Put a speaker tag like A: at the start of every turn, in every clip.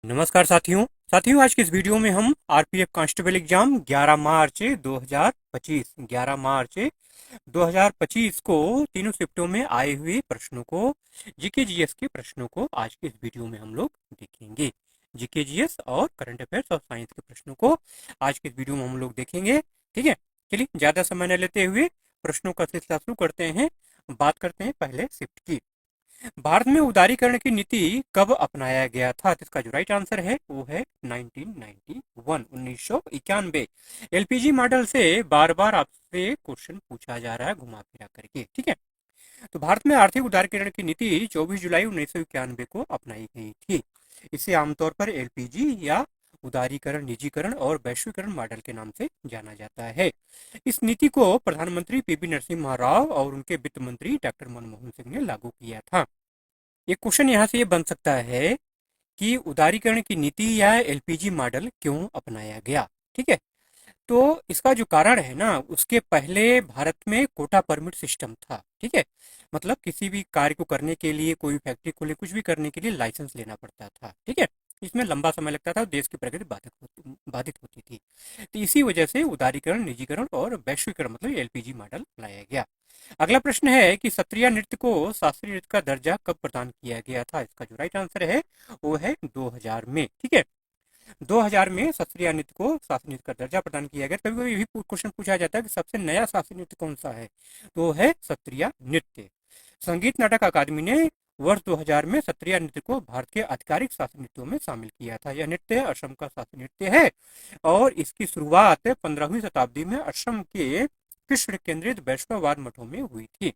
A: नमस्कार साथियों आज की इस वीडियो में हम आरपीएफ कांस्टेबल एग्जाम 11 मार्च 2025 को तीनों शिफ्टों में आए हुए प्रश्नों को जीके जीएस के प्रश्नों को आज की इस वीडियो में हम लोग देखेंगे। जीके जीएस और करंट अफेयर्स और साइंस के प्रश्नों को आज की इस वीडियो में हम लोग देखेंगे। ठीक है, चलिए ज्यादा समय न लेते हुए प्रश्नों का सिलसिला शुरू करते हैं। बात करते हैं पहले शिफ्ट की। भारत में उदारीकरण की नीति कब अपनाया गया था? तो इसका जो राइट आंसर है वो है 1991। एलपीजी मॉडल से बार बार आपसे क्वेश्चन पूछा जा रहा है घुमा फिरा करके। ठीक है, तो भारत में आर्थिक उदारीकरण की नीति 24 जुलाई 1991 को अपनाई गई थी। इसे आमतौर पर एलपीजी या उदारीकरण, निजीकरण और वैश्वीकरण मॉडल के नाम से जाना जाता है। इस नीति को प्रधानमंत्री पीवी नरसिम्हा राव और उनके वित्त मंत्री डॉक्टर मनमोहन सिंह ने लागू किया था। एक क्वेश्चन यहाँ से ये बन सकता है कि उदारीकरण की नीति या एलपीजी मॉडल क्यों अपनाया गया? ठीक है, तो इसका जो कारण है ना, उसके पहले भारत में कोटा परमिट सिस्टम था। ठीक है, मतलब किसी भी कार्य को करने के लिए, कोई फैक्ट्री खोले, कुछ भी करने के लिए लाइसेंस लेना पड़ता था। ठीक है, इसमें लंबा समय लगता था, देश की प्रगति बाधित होती थी। तो इसी वजह से उदारीकरण, निजीकरण और वैश्वीकरण मतलब एलपीजी मॉडल लाया गया। अगला प्रश्न है कि सत्रिया नृत्य को शास्त्रीय नृत्य का दर्जा कब प्रदान किया गया था? इसका जो राइट आंसर है वो है 2000 में। ठीक है, 2000 में शास्त्रीय नृत्य को शास्त्रीय नृत्य का दर्जा प्रदान किया गया। कभी कभी ये भी क्वेश्चन पूछा जाता है कि सबसे नया शास्त्रीय नृत्य कौन सा है, तो है सत्रिया नृत्य। संगीत नाटक अकादमी ने वर्ष 2000 में सत्रिया नृत्य को भारत के आधिकारिक शास्त्रीय नृत्यों में शामिल किया था। यह नृत्य असम का शास्त्रीय नृत्य है और इसकी शुरुआत 15वीं शताब्दी में असम के कृष्ण केंद्रित वैष्णववाद मठों में हुई थी।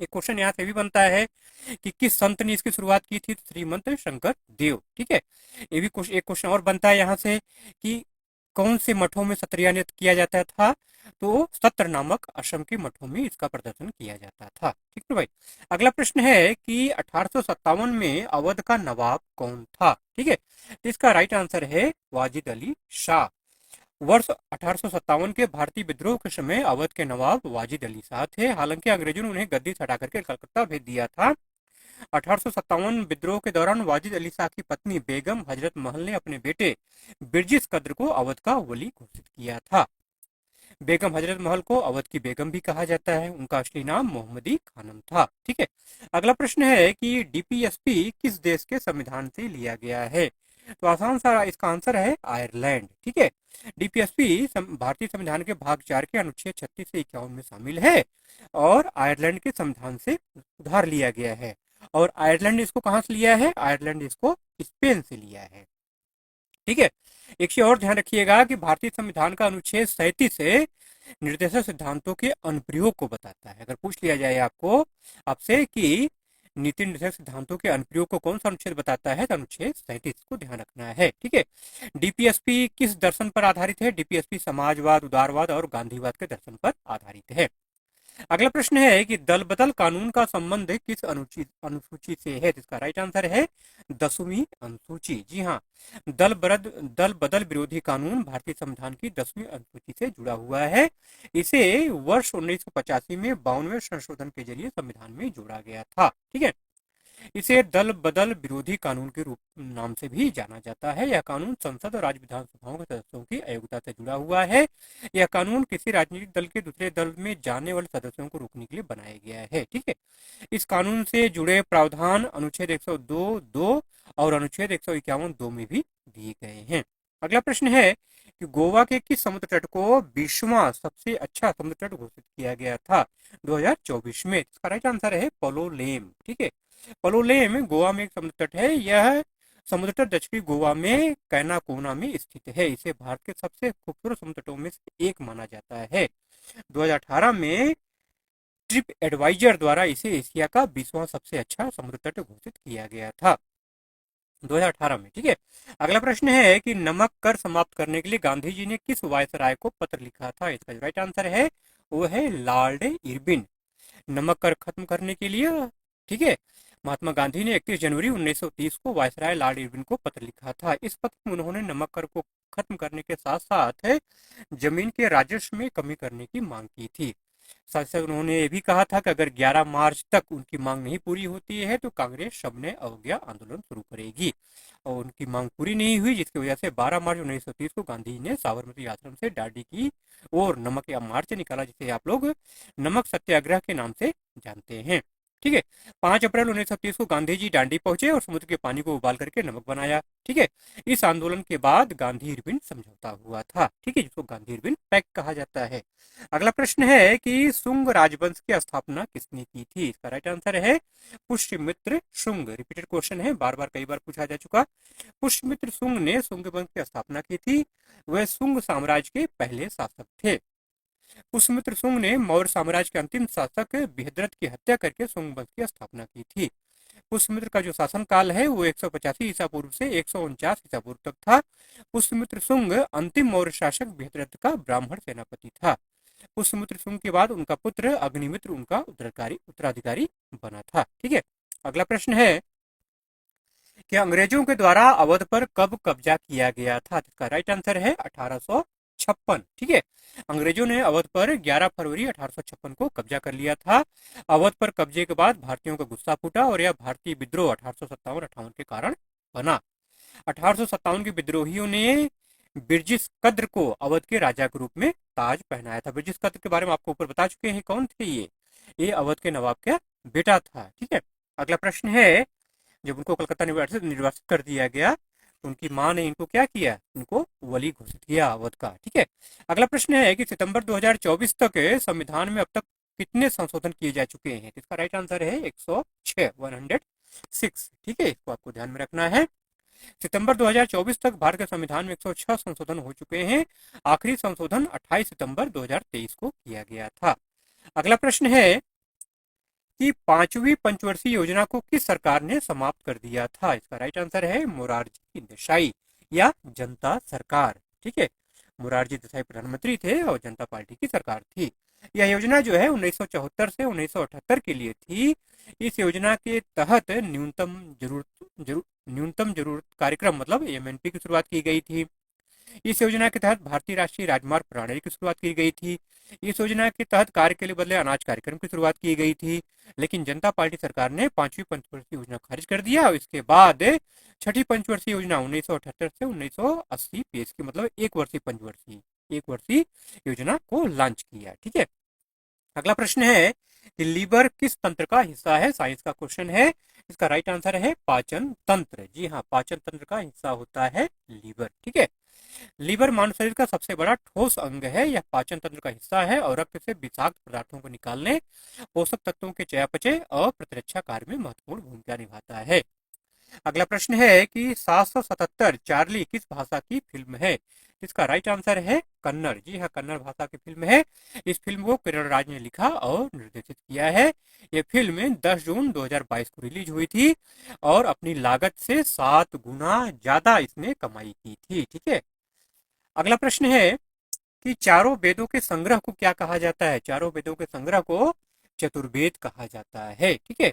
A: एक क्वेश्चन यहाँ से भी बनता है कि किस संत ने इसकी शुरुआत की थी? श्रीमंत शंकर देव। ठीक है, ये भी एक क्वेश्चन और बनता है यहाँ से कि कौन से मठों में सत्रिया नृत्य किया जाता था? तो सत्र नामक असम के मठों में इसका प्रदर्शन किया जाता था। ठीक है भाई, अगला प्रश्न है कि 1857 में अवध का नवाब कौन था? ठीक है, तो इसका राइट आंसर है वाजिद अली शाह। वर्ष 1857 के भारतीय विद्रोह के समय अवध के नवाब वाजिद अली शाह थे। हालांकि अंग्रेजों ने उन्हें गद्दी से हटा करके कलकत्ता भेज दिया था। 1857 विद्रोह के दौरान वाजिद अली शाह की पत्नी बेगम हजरत महल ने अपने बेटे बिरजिस कद्र को अवध का वली घोषित किया था। बेगम हजरत महल को अवध की बेगम भी कहा जाता है। उनका असली नाम मोहम्मदी खानम था। ठीक है, अगला प्रश्न है कि डीपीएसपी किस देश के संविधान से लिया गया है? तो आसान सा इसका आंसर है आयरलैंड। ठीक है, डीपीएसपी भारतीय संविधान के भाग 4 के अनुच्छेद 36 से 51 में शामिल है और आयरलैंड के संविधान से उधार लिया गया है। और आयरलैंड इसको कहाँ से लिया है? आयरलैंड इसको स्पेन से लिया है। ठीक है, एक चीज और ध्यान रखिएगा कि भारतीय संविधान का अनुच्छेद 37 से निर्देशक सिद्धांतों के अनुप्रयोग को बताता है। अगर पूछ लिया जाए आपसे कि नीति निर्देशक सिद्धांतों के अनुप्रयोग को कौन सा अनुच्छेद बताता है, तो अनुच्छेद 37 को ध्यान रखना है। ठीक है, डीपीएसपी किस दर्शन पर आधारित है? डीपीएसपी समाजवाद, उदारवाद और गांधीवाद के दर्शन पर आधारित है। अगला प्रश्न है कि दल बदल कानून का संबंध किस अनुसूची से है? इसका राइट आंसर है 10वीं अनुसूची। जी हाँ, दल बदल विरोधी कानून भारतीय संविधान की 10वीं अनुसूची से जुड़ा हुआ है। इसे वर्ष 1985 में 52वें संशोधन के जरिए संविधान में जोड़ा गया था। ठीक है, इसे दल बदल विरोधी कानून के रूप नाम से भी जाना जाता है। यह कानून संसद और राज्य विधानसभाओं के सदस्यों की अयोग्यता से जुड़ा हुआ है। यह कानून किसी राजनीतिक दल के दूसरे दल में जाने वाले सदस्यों को रोकने के लिए बनाया गया है। ठीक है, इस कानून से जुड़े प्रावधान अनुच्छेद 102(2) और अनुच्छेद 151(2) में भी दिए गए हैं। अगला प्रश्न है कि गोवा के किस समुद्र तट को 20वां सबसे अच्छा समुद्र तट घोषित किया गया था 2024 में? इसका राइट आंसर है पलोलेम। ठीक है, पलोलेम गोवा में एक समुद्र तट है। यह समुद्र तट दक्षिणी गोवा में कैनाकोना में स्थित है। इसे भारत के सबसे खूबसूरत समुद्र तटों में से एक माना जाता है। 2018 में ट्रिप एडवाइजर द्वारा इसे एशिया का 20वां सबसे अच्छा समुद्र तट घोषित किया गया था 2018 में। ठीक है, अगला प्रश्न है कि नमक कर समाप्त करने के लिए गांधी जी ने किस वायसराय को पत्र लिखा था? इसका जो राइट आंसर है वो है लॉर्ड इरविन। नमक कर खत्म करने के लिए, ठीक है, महात्मा गांधी ने 31 जनवरी 1930 को वायसराय लॉर्ड इरविन को पत्र लिखा था। इस पत्र में उन्होंने नमक कर को खत्म करने के साथ साथ जमीन के राजस्व में कमी करने की मांग की थी। साथ ही उन्होंने ये भी कहा था कि अगर 11 मार्च तक उनकी मांग नहीं पूरी होती है तो कांग्रेस सबने अवज्ञा आंदोलन शुरू करेगी। और उनकी मांग पूरी नहीं हुई, जिसकी वजह से 12 मार्च 1930 को गांधी जी ने साबरमती आश्रम से दांडी की और नमक या मार्च निकाला, जिसे आप लोग नमक सत्याग्रह के नाम से जानते हैं। ठीक है। 5 अप्रैल 1930 को गांधी जी दांडी पहुंचे और समुद्र के पानी को उबाल करके नमक बनाया। ठीक है। इस आंदोलन के बाद गांधी इरविन समझौता हुआ था। ठीक है, जिसको गांधी इरविन पैक्ट कहा जाता है। अगला प्रश्न है कि शुंग राजवंश की स्थापना किसने की थी? इसका राइट आंसर है पुष्यमित्र शुंग। रिपीटेड क्वेश्चन है, बार बार कई बार पूछा जा चुका। पुष्यमित्र शुंग ने शुंग वंश की स्थापना की थी। वह शुंग साम्राज्य के पहले शासक थे। पुष्यमित्र शुंग ने मौर्य साम्राज्य के अंतिम शासक बृहद्रथ की हत्या करके शुंग वंश की स्थापना की थी। पुष्यमित्र का जो शासन काल है वो 185 ईसा पूर्व से 149 ईसा पूर्व तक था। पुष्यमित्र शुंग अंतिम मौर्य शासक बृहद्रथ का ब्राह्मण सेनापति था। पुष्यमित्र शुंग के बाद उनका पुत्र अग्निमित्र उनका उत्तराधिकारी बना था। ठीक है। अगला प्रश्न है कि अंग्रेजों के द्वारा अवध पर कब कब्जा किया गया था? इसका राइट आंसर है 1856। ठीक है। अंग्रेजों ने अवध पर 11 फरवरी 1856 को कब्जा कर लिया था। अवध पर कब्जे के बाद भारतीयों का गुस्सा फूटा और यह भारतीय विद्रोह 1857-58 के कारण बना। 1857 के विद्रोहियों ने बिरजिस कद्र को अवध के राजा के रूप में ताज पहनाया था। बिरजिस कद्र के बारे में आपको ऊपर बता चुके हैं, कौन थे ये अवध के नवाब का बेटा था। ठीक है। अगला प्रश्न है, जब उनको कलकत्ता निर्वासित कर दिया गया तो उनकी मां ने इनको क्या किया? इनको वली घोषित किया अवध का। ठीक है। अगला प्रश्न है कि सितंबर 2024 तक संविधान में अब तक कितने संशोधन किए जा चुके हैं? इसका राइट आंसर है 106। ठीक है, इसको आपको ध्यान में रखना है। सितंबर 2024 तक भारत के संविधान में 106 संशोधन हो चुके हैं। आखिरी संशोधन 28 सितंबर 2023 को किया गया था। अगला प्रश्न है कि 5वीं पंचवर्षीय योजना को किस सरकार ने समाप्त कर दिया था? इसका राइट आंसर है मोरारजी देसाई या जनता सरकार। ठीक है। मोरारजी देसाई प्रधानमंत्री थे और जनता पार्टी की सरकार थी। यह योजना जो है 1974 से 1978 के लिए थी। इस योजना के तहत न्यूनतम जरूरत कार्यक्रम मतलब एमएनपी की शुरुआत की गई थी। इस योजना के तहत भारतीय राष्ट्रीय राजमार्ग प्रणाली की शुरुआत की गई थी। इस योजना के तहत कार्य के लिए बदले अनाज कार्यक्रम की शुरुआत की गई थी। लेकिन जनता पार्टी सरकार ने 5वीं पंचवर्षीय योजना खारिज कर दिया और इसके बाद 6ठी पंचवर्षीय योजना 1978 से 1980 पेश की, मतलब एक वर्षीय योजना को लॉन्च किया। ठीक है। अगला प्रश्न है कि लीवर किस तंत्र का हिस्सा है? साइंस का क्वेश्चन है। इसका राइट आंसर है पाचन तंत्र। जी हाँ, पाचन तंत्र का हिस्सा होता है लीवर। ठीक है। लीवर मानव शरीर का सबसे बड़ा ठोस अंग है। यह पाचन तंत्र का हिस्सा है और रक्त से विषाक्त पदार्थों को निकालने, पोषक तत्वों के चयापचय और प्रतिरक्षा कार्य में महत्वपूर्ण भूमिका निभाता है। अगला प्रश्न है कि 777 चार्ली किस भाषा की फिल्म है? इसका राइट आंसर है कन्नड़। जी हाँ, कन्नड़ भाषा की फिल्म है। इस फिल्म को किरण राज ने लिखा और निर्देशित किया है। यह फिल्म 10 जून 2022 को रिलीज हुई थी और अपनी लागत से 7 गुना ज्यादा इसने कमाई की थी। ठीक है। अगला प्रश्न है कि चारों वेदों के संग्रह को क्या कहा जाता है? चारों वेदों के संग्रह को चतुर्वेद कहा जाता है। ठीक है।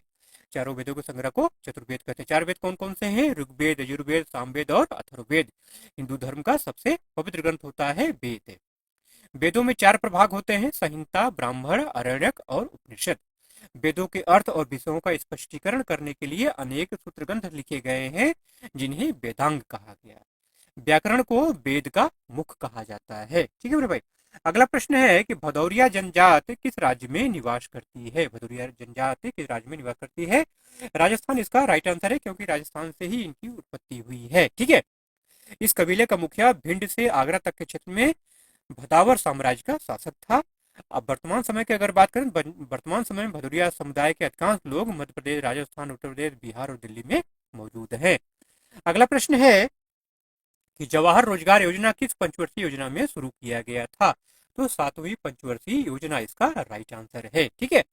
A: चारों वेदों के संग्रह को चतुर्वेद कहते हैं। 4 वेद कौन कौन से हैं? ऋग्वेद, यजुर्वेद, सामवेद और अथर्ववेद। हिंदू धर्म का सबसे पवित्र ग्रंथ होता है वेद। वेदों में 4 प्रभाग होते हैं: संहिता, ब्राह्मण, आरण्यक और उपनिषद। वेदों के अर्थ और विषयों का स्पष्टीकरण करने के लिए अनेक सूत्र ग्रंथ लिखे गए हैं जिन्हें वेदांग कहा गया। व्याकरण को वेद का मुख कहा जाता है। ठीक है मेरे भाई। अगला प्रश्न है कि भदौरिया जनजाति किस राज्य में निवास करती है? भदौरिया जनजाति किस राज्य में निवास करती है? राजस्थान इसका राइट आंसर है, क्योंकि राजस्थान से ही इनकी उत्पत्ति हुई है। ठीक है। इस कबीले का मुखिया भिंड से आगरा तक के क्षेत्र में भदावर साम्राज्य का शासक था। अब वर्तमान समय की अगर बात करें, वर्तमान समय में भदौरिया समुदाय के अधिकांश लोग मध्य प्रदेश, राजस्थान, उत्तर प्रदेश, बिहार और दिल्ली में मौजूद है। अगला प्रश्न है कि जवाहर रोजगार योजना किस पंचवर्षीय योजना में शुरू किया गया था? तो 7वीं पंचवर्षीय योजना इसका राइट आंसर है। ठीक है।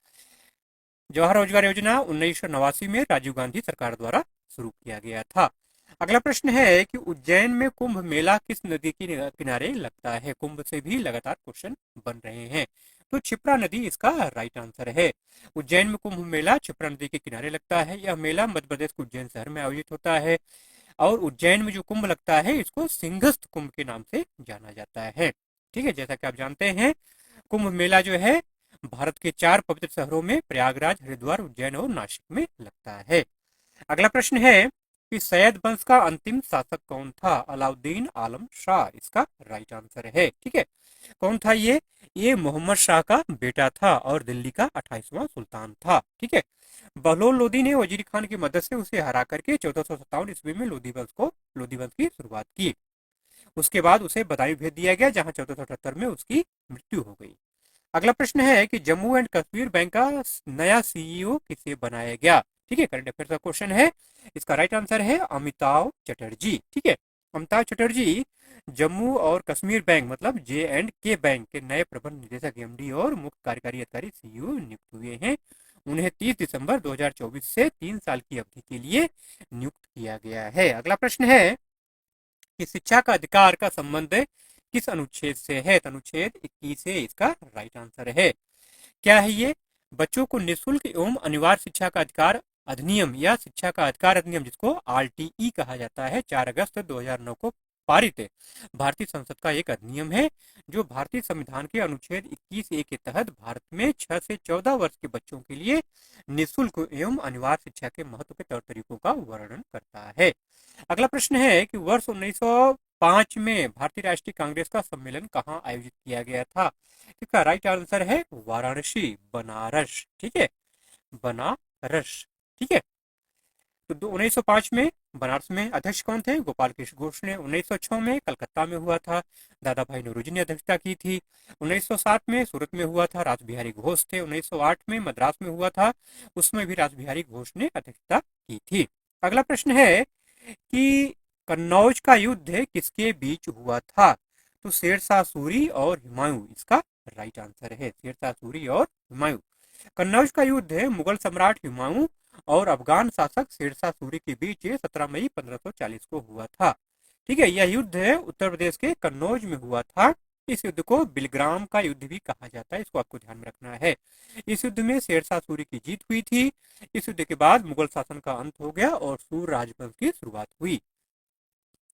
A: जवाहर रोजगार योजना 1989 में राजीव गांधी सरकार द्वारा शुरू किया गया था। अगला प्रश्न है कि उज्जैन में कुंभ मेला किस नदी के किनारे लगता है? कुंभ से भी लगातार क्वेश्चन बन रहे हैं, तो क्षिप्रा नदी इसका राइट आंसर है। उज्जैन में कुंभ मेला क्षिप्रा नदी के किनारे लगता है। यह मेला मध्य प्रदेश के उज्जैन शहर में आयोजित होता है और उज्जैन में जो कुंभ लगता है इसको सिंहस्थ कुंभ के नाम से जाना जाता है। ठीक है। जैसा कि आप जानते हैं, कुंभ मेला जो है भारत के 4 पवित्र शहरों में प्रयागराज, हरिद्वार, उज्जैन और नासिक में लगता है। अगला प्रश्न है कि सैयद वंश का अंतिम शासक कौन था? अलाउद्दीन आलम शाह इसका राइट आंसर है। ठीक है, कौन था ये मोहम्मद शाह का बेटा था और दिल्ली का 28वां सुल्तान था। ठीक है, बहलोल लोदी ने वजीर खान की मदद से उसे हरा करके 1457 ईस्वी में लोधी वंश की शुरुआत की। उसके बाद उसे बदायूं भेज दिया गया, जहां 1478 में उसकी मृत्यु हो गई। अगला प्रश्न है कि जम्मू एंड कश्मीर बैंक का नया सीईओ किसे बनाया गया? ठीक है, करंट अफेयर का क्वेश्चन है। इसका राइट आंसर है अमिताभ चटर्जी। ठीक है, अमिताभ चटर्जी जम्मू और कश्मीर बैंक मतलब J&K बैंक के नए प्रबंध निदेशक एमडी और मुख्य कार्यकारी अधिकारी सीईओ नियुक्त हुए हैं। उन्हें 30 दिसंबर 2024 से 3 साल की अवधि के लिए नियुक्त किया गया है। अगला प्रश्न है कि शिक्षा का अधिकार का संबंध किस अनुच्छेद से है? अनुच्छेद 21 से इसका राइट आंसर है। क्या है ये? बच्चों को निःशुल्क एवं अनिवार्य शिक्षा का अधिकार अधिनियम या शिक्षा का अधिकार अधिनियम, जिसको RTE कहा जाता है, 4 अगस्त 2009 को पारित भारतीय संसद का एक अधिनियम है जो भारतीय संविधान के अनुच्छेद 21A के तहत भारत में 6 से 14 वर्ष के बच्चों के लिए निःशुल्क एवं अनिवार्य शिक्षा के महत्व के तौर तरीकों का वर्णन करता है। अगला प्रश्न है कि वर्ष 1905 में भारतीय राष्ट्रीय कांग्रेस का सम्मेलन कहाँ आयोजित किया गया था? इसका राइट आंसर है वाराणसी, बनारस। ठीक है, बनारस। ठीक है, तो 1905 में बनारस में अध्यक्ष कौन थे? गोपाल कृष्ण घोष ने। 1906 में कलकत्ता में हुआ था, दादा भाई नौरोजी ने अध्यक्षता की थी। 1907 में सूरत में हुआ था, रास बिहारी घोष थे। 1908 में मद्रास में हुआ था, उसमें भी रास बिहारी घोष ने अध्यक्षता की थी। अगला प्रश्न है कि कन्नौज का युद्ध किसके बीच हुआ था? तो शेरशाह सूरी और हुमायूं इसका राइट आंसर है। शेरशाह सूरी और हुमायूं। कन्नौज का युद्ध मुगल सम्राट हुमायूं और अफगान शासक शेरशाह सूरी के बीच 17 मई 1540 को हुआ था। ठीक है, यह युद्ध उत्तर प्रदेश के कन्नौज में हुआ था। इस युद्ध को बिलग्राम का युद्ध भी कहा जाता है, इसको आपको ध्यान में रखना है। इस युद्ध में शेरशाह सूरी की जीत हुई थी। इस युद्ध के बाद मुगल शासन का अंत हो गया और सूर राजवंश की शुरुआत हुई।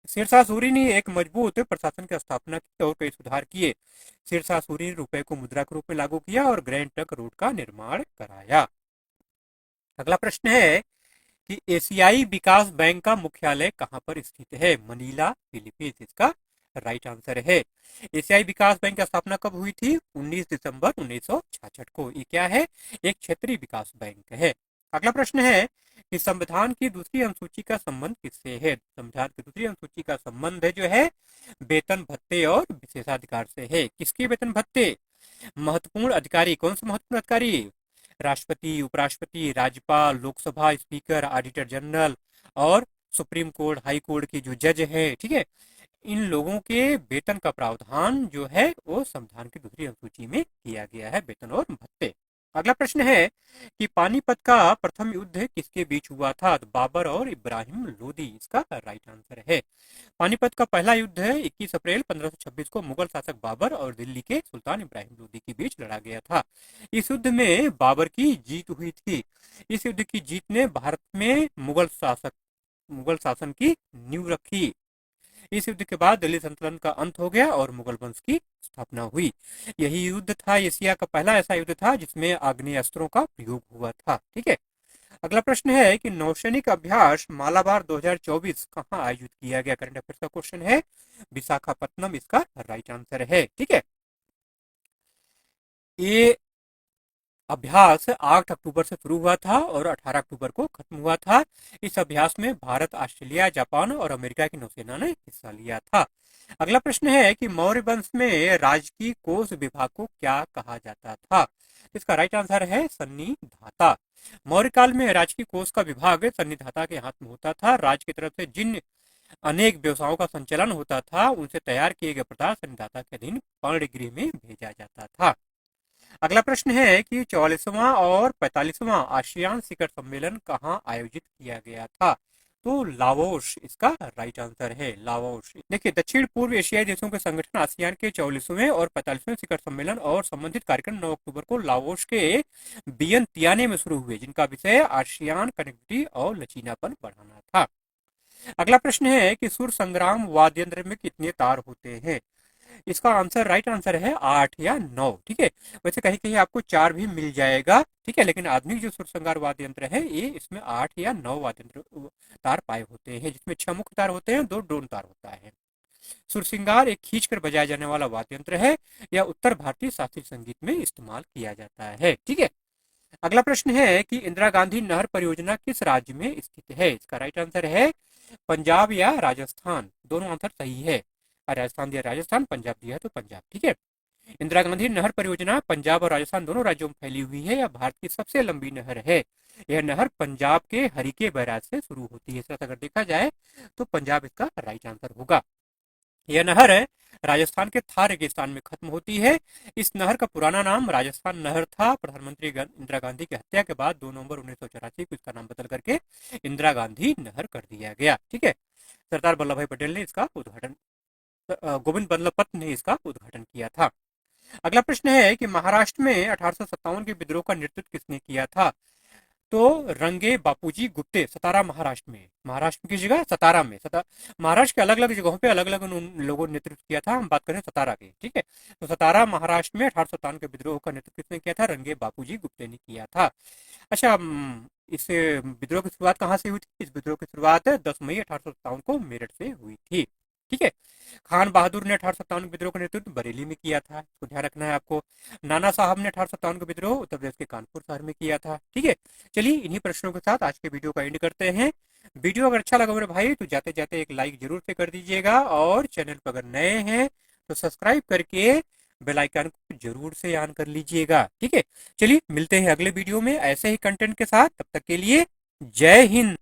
A: शेरशाह सूरी ने एक मजबूत प्रशासन की स्थापना की और कई सुधार किए। शेरशाह सूरी ने रुपए को मुद्रा के रूप में लागू किया और ग्रैंड ट्रंक रोड का निर्माण कराया। अगला प्रश्न है कि एशियाई विकास बैंक का मुख्यालय कहां पर स्थित है? मनीला, फिलीपींस इसका राइट आंसर है। एशियाई विकास बैंक की स्थापना कब हुई थी? 19 दिसंबर 1966 को। ये क्या है? एक क्षेत्रीय विकास बैंक है। अगला प्रश्न है कि संविधान की दूसरी अनुसूची का संबंध किससे है? संविधान की दूसरी अनुसूची का संबंध जो है वेतन भत्ते और विशेषाधिकार से है। किसके वेतन भत्ते? महत्वपूर्ण अधिकारी। कौन से महत्वपूर्ण अधिकारी? राष्ट्रपति, उपराष्ट्रपति, राज्यपाल, लोकसभा स्पीकर, ऑडिटर जनरल और सुप्रीम कोर्ट, हाई कोर्ट के जो जज है। ठीक है, इन लोगों के वेतन का प्रावधान जो है वो संविधान की दूसरी अनुसूची में किया गया है, वेतन और भत्ते। अगला प्रश्न है कि पानीपत का प्रथम युद्ध किसके बीच हुआ था? तो बाबर और इब्राहिम लोदी इसका राइट आंसर है। पानीपत का पहला युद्ध 21 अप्रैल 1526 को मुगल शासक बाबर और दिल्ली के सुल्तान इब्राहिम लोदी के बीच लड़ा गया था। इस युद्ध में बाबर की जीत हुई थी। इस युद्ध की जीत ने भारत में मुगल शासन की नींव रखी। इस युद्ध के बाद दिल्ली सल्तनत का अंत हो गया और मुगल वंश की स्थापना हुई। यही युद्ध था, एशिया का पहला ऐसा युद्ध था जिसमें आग्नेय अस्त्रों का प्रयोग हुआ था। ठीक है, अगला प्रश्न है कि नौसैनिक अभ्यास मालाबार 2024 कहाँ आयोजित किया गया? करंट अफेयर्स का क्वेश्चन है। विशाखापट्टनम इसका राइट आंसर है। ठीक है, ये अभ्यास 8 अक्टूबर से शुरू हुआ था और 18 अक्टूबर को खत्म हुआ था। इस अभ्यास में भारत, ऑस्ट्रेलिया, जापान और अमेरिका की नौसेना ने हिस्सा लिया था। अगला प्रश्न है कि मौर्य वंश में राजकीय कोष विभाग को क्या कहा जाता था? इसका राइट आंसर है सन्निधाता। मौर्य काल में राजकीय कोष का विभाग सन्निधाता के हाथ में होता था। राज्य की तरफ से जिन अनेक व्यवसायों का संचालन होता था उनसे तैयार किए गए पदार्थ सन्निधाता के अधीन पर्णगृह में भेजा जाता था। अगला प्रश्न है कि 44वां और 45वां आसियान शिखर सम्मेलन कहाँ आयोजित किया गया था? तो लाओस इसका राइट आंसर है। लाओस। देखिए, दक्षिण पूर्व एशियाई देशों के संगठन आसियान के 44वें और 45वें शिखर सम्मेलन और संबंधित कार्यक्रम 9 अक्टूबर को लाओस के वियंतियाने में शुरू हुए, जिनका विषय आसियान कनेक्टिविटी और लचीलापन बढ़ाना था। अगला प्रश्न है कि सुर संग्राम वाद्य यंत्र में कितने तार होते हैं? इसका आंसर राइट आंसर है 8 या 9। ठीक है, वैसे कहीं कहीं आपको 4 भी मिल जाएगा। ठीक है, लेकिन आधुनिक जो सुरसंगार वाद्य यंत्र है ये इसमें 8 या 9 वाद्य यंत्र तार पाए होते हैं, जिसमें 6 मुख्य तार होते हैं, 2 ड्रोन तार होता है। सुरसिंगार एक खींचकर बजाया जाने वाला वाद्य यंत्र है। यह उत्तर भारतीय शास्त्रीय संगीत में इस्तेमाल किया जाता है। ठीक है, अगला प्रश्न है कि इंदिरा गांधी नहर परियोजना किस राज्य में स्थित है? इसका राइट आंसर है पंजाब या राजस्थान। दोनों आंसर सही है। राजस्थान दिया राजस्थान, पंजाब दिया है तो पंजाब। ठीक है, इंदिरा गांधी नहर परियोजना पंजाब और राजस्थान दोनों राज्यों में फैली हुई है। यह भारत की सबसे लंबी नहर है। यह नहर पंजाब के हरिके बैराज से शुरू होती है। अगर देखा जाए तो पंजाब इसका राइट आंसर होगा। यह नहर है राजस्थान के थार रेगिस्तान में खत्म होती है। इस नहर का पुराना नाम राजस्थान नहर था। प्रधानमंत्री इंदिरा गांधी की हत्या के बाद 2 नवंबर 1984 को इसका नाम बदल करके इंदिरा गांधी नहर कर दिया गया। ठीक है, सरदार वल्लभ भाई पटेल ने इसका उद्घाटन, गोविंद बल्लभ पंत ने इसका उद्घाटन किया था। अगला प्रश्न है कि महाराष्ट्र में 1857 के विद्रोह का नेतृत्व किसने किया था? तो रंगे बापूजी गुप्ते, सतारा महाराष्ट्र में। महाराष्ट्र की जगह सतारा में, महाराष्ट्र के अलग अलग जगहों पे अलग अलग लोगों ने नेतृत्व किया था। हम बात करें सतारा की। ठीक है, तो सतारा महाराष्ट्र में 1857 के विद्रोह का नेतृत्व किसने किया था? रंगे बापूजी गुप्ते ने किया था। अच्छा, इस विद्रोह की शुरुआत कहाँ से हुई थी? इस विद्रोह की शुरुआत 10 मई 1857 को मेरठ से हुई थी। ठीक है, खान बहादुर ने 1857 विद्रोह का नेतृत्व बरेली में किया था, इसको ध्यान रखना है आपको। नाना साहब ने 1857 का विद्रोह उत्तर प्रदेश के कानपुर शहर में किया था। ठीक है, चलिए इन्हीं प्रश्नों के साथ आज के वीडियो का एंड करते हैं। वीडियो अगर अच्छा लगा मेरे भाई तो जाते जाते एक लाइक जरूर से कर दीजिएगा, और चैनल पर अगर नए हैं तो सब्सक्राइब करके बेल आइकन को जरूर से ऑन कर लीजिएगा। ठीक है, चलिए मिलते हैं अगले वीडियो में ऐसे ही कंटेंट के साथ। तब तक के लिए जय हिंद।